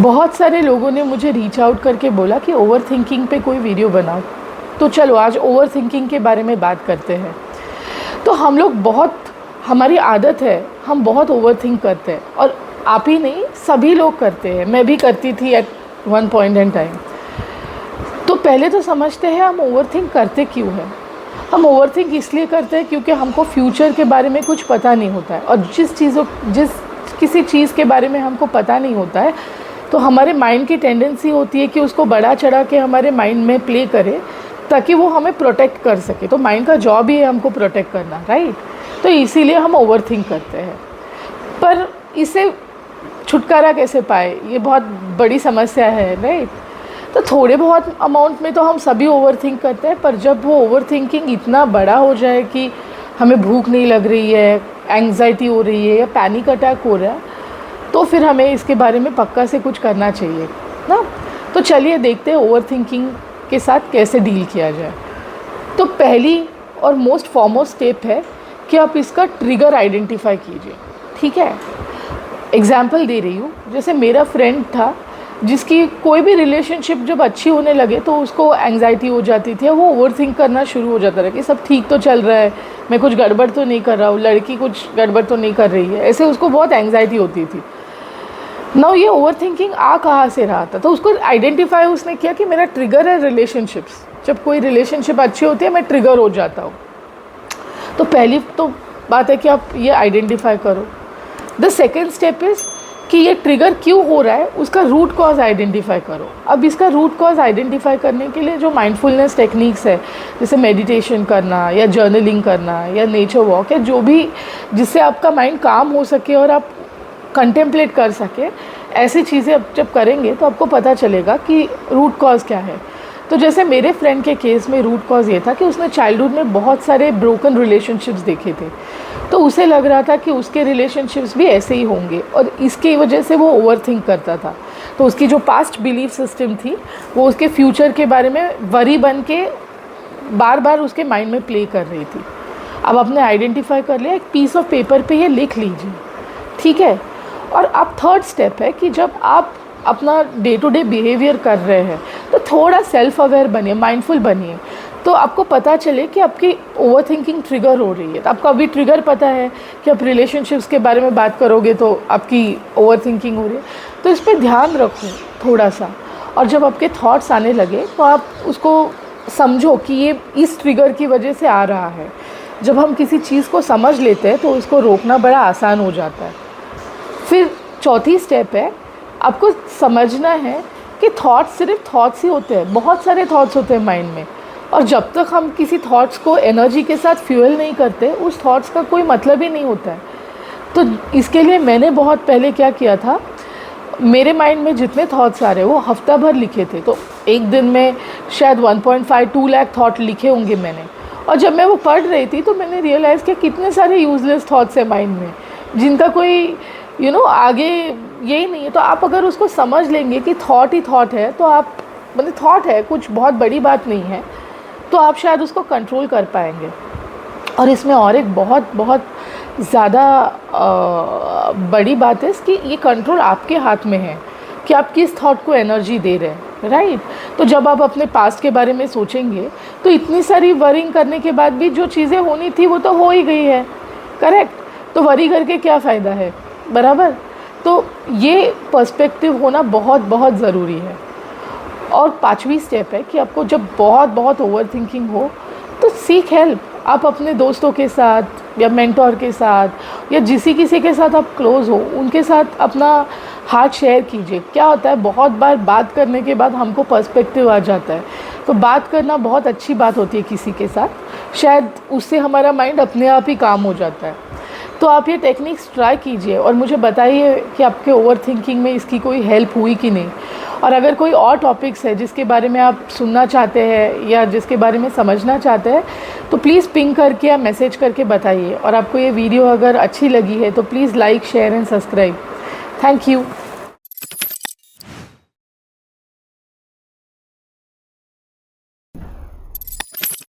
बहुत सारे लोगों ने मुझे रीच आउट करके बोला कि ओवर थिंकिंग पे कोई वीडियो बनाओ। तो चलो आज ओवर थिंकिंग के बारे में बात करते हैं। तो हम लोग हमारी आदत है, हम बहुत ओवर थिंक करते हैं, और आप ही नहीं, सभी लोग करते हैं। मैं भी करती थी at one point in time. तो पहले तो समझते हैं हम ओवर थिंक करते क्यों हैं। हम ओवर थिंक इसलिए करते हैं क्योंकि हमको फ्यूचर के बारे में कुछ पता नहीं होता है, और किसी चीज़ के बारे में हमको पता नहीं होता है तो हमारे माइंड की टेंडेंसी होती है कि उसको बढ़ा चढ़ा के हमारे माइंड में प्ले करे ताकि वो हमें प्रोटेक्ट कर सके। तो माइंड का जॉब ही है हमको प्रोटेक्ट करना, राइट। तो इसीलिए हम ओवर थिंक करते हैं। पर इससे छुटकारा कैसे पाए, ये बहुत बड़ी समस्या है, राइट। तो थोड़े बहुत अमाउंट में तो हम सभी ओवर थिंक करते हैं, पर जब वो ओवर थिंकिंग इतना बड़ा हो जाए कि हमें भूख नहीं लग रही है, एंग्जाइटी हो रही है या पैनिक अटैक हो रहा है, तो फिर हमें इसके बारे में पक्का से कुछ करना चाहिए ना। तो चलिए देखते हैं ओवर थिंकिंग के साथ कैसे डील किया जाए। तो पहली और मोस्ट फॉरमोस्ट स्टेप है कि आप इसका ट्रिगर आइडेंटिफाई कीजिए, ठीक है। एग्जाम्पल दे रही हूँ, जैसे मेरा फ्रेंड था जिसकी कोई भी रिलेशनशिप जब अच्छी होने लगे तो उसको एंग्जाइटी हो जाती थी, वो ओवर थिंक करना शुरू हो जाता था कि सब ठीक तो चल रहा है, मैं कुछ गड़बड़ तो नहीं कर रहा हूँ, लड़की कुछ गड़बड़ तो नहीं कर रही है, ऐसे उसको बहुत एंग्जाइटी होती थी। ना ये ओवर थिंकिंग कहाँ से रहा था, तो उसको आइडेंटिफाई उसने किया कि मेरा ट्रिगर है रिलेशनशिप्स। जब कोई रिलेशनशिप अच्छी होती है मैं ट्रिगर हो जाता हूँ। तो पहली तो बात है कि आप ये आइडेंटिफाई करो। द सेकेंड स्टेप इज़ कि ये ट्रिगर क्यों हो रहा है, उसका रूट कॉज आइडेंटिफाई करो। अब इसका रूट कॉज आइडेंटिफाई करने के लिए जो माइंडफुलनेस टेक्निक्स है, जैसे मेडिटेशन करना या जर्नलिंग करना या नेचर वॉक, या जो भी जिससे आपका माइंड काम हो सके और आप कंटेम्पलेट कर सके, ऐसी चीज़ें अब जब करेंगे तो आपको पता चलेगा कि रूट कॉज क्या है। तो जैसे मेरे फ्रेंड के केस में रूट कॉज ये था कि उसने चाइल्डहुड में बहुत सारे ब्रोकन रिलेशनशिप्स देखे थे, तो उसे लग रहा था कि उसके रिलेशनशिप्स भी ऐसे ही होंगे, और इसकी वजह से वो ओवर थिंक करता था। तो उसकी जो पास्ट बिलीफ सिस्टम थी वो उसके फ्यूचर के बारे में वरी बन के बार बार उसके माइंड में प्ले कर रही थी। अब आपने आइडेंटिफाई कर लिया, एक पीस ऑफ पेपर पे ये लिख लीजिए, ठीक है। और अब थर्ड स्टेप है कि जब आप अपना डे टू डे बिहेवियर कर रहे हैं तो थोड़ा सेल्फ अवेयर बनिए, माइंडफुल बनिए, तो आपको पता चले कि आपकी ओवर थिंकिंग ट्रिगर हो रही है। तो आपको अभी ट्रिगर पता है कि आप रिलेशनशिप्स के बारे में बात करोगे तो आपकी ओवर थिंकिंग हो रही है, तो इस पर ध्यान रखो थोड़ा सा। और जब आपके थॉट्स आने लगे तो आप उसको समझो कि ये इस ट्रिगर की वजह से आ रहा है। जब हम किसी चीज़ को समझ लेते हैं तो उसको रोकना बड़ा आसान हो जाता है। फिर चौथी स्टेप है, आपको समझना है कि थॉट्स सिर्फ थॉट्स ही होते हैं, बहुत सारे थॉट्स होते हैं माइंड में, और जब तक हम किसी थॉट्स को एनर्जी के साथ फ्यूल नहीं करते उस थॉट्स का कोई मतलब ही नहीं होता है। तो इसके लिए मैंने बहुत पहले क्या किया था, मेरे माइंड में जितने थॉट्स आ रहे हैं वो हफ्ता भर लिखे थे। तो एक दिन में शायद 1.5-2 लाख थॉट लिखे होंगे मैंने। और जब मैं वो पढ़ रही थी तो मैंने रियलाइज़ किया कितने सारे यूजलेस थॉट्स हैं माइंड में, जिनका कोई आगे यही नहीं है। तो आप अगर उसको समझ लेंगे कि थॉट ही थॉट है, तो आप मतलब थॉट है, कुछ बहुत बड़ी बात नहीं है, तो आप शायद उसको कंट्रोल कर पाएंगे। और इसमें और एक बहुत बहुत ज़्यादा बड़ी बात है कि ये कंट्रोल आपके हाथ में है कि आप किस थॉट को एनर्जी दे रहे हैं, राइट। तो जब आप अपने पास्ट के बारे में सोचेंगे तो इतनी सारी वरिंग करने के बाद भी जो चीज़ें होनी थी वो तो हो ही गई है, करेक्ट। तो वरी करके क्या फ़ायदा है, बराबर। तो ये पर्सपेक्टिव होना बहुत बहुत ज़रूरी है। और पांचवी स्टेप है कि आपको जब बहुत बहुत ओवर थिंकिंग हो तो सीक हेल्प। आप अपने दोस्तों के साथ या मेंटोर के साथ या किसी के साथ आप क्लोज़ हो, उनके साथ अपना हाथ शेयर कीजिए। क्या होता है, बहुत बार बात करने के बाद हमको पर्सपेक्टिव आ जाता है, तो बात करना बहुत अच्छी बात होती है किसी के साथ, शायद उससे हमारा माइंड अपने आप ही काम हो जाता है। तो आप ये टेक्निक्स ट्राई कीजिए और मुझे बताइए कि आपके ओवर थिंकिंग में इसकी कोई हेल्प हुई कि नहीं। और अगर कोई और टॉपिक्स है जिसके बारे में आप सुनना चाहते हैं या जिसके बारे में समझना चाहते हैं तो प्लीज़ पिंग करके या मैसेज करके बताइए। और आपको ये वीडियो अगर अच्छी लगी है तो please like, share and subscribe. Thank you.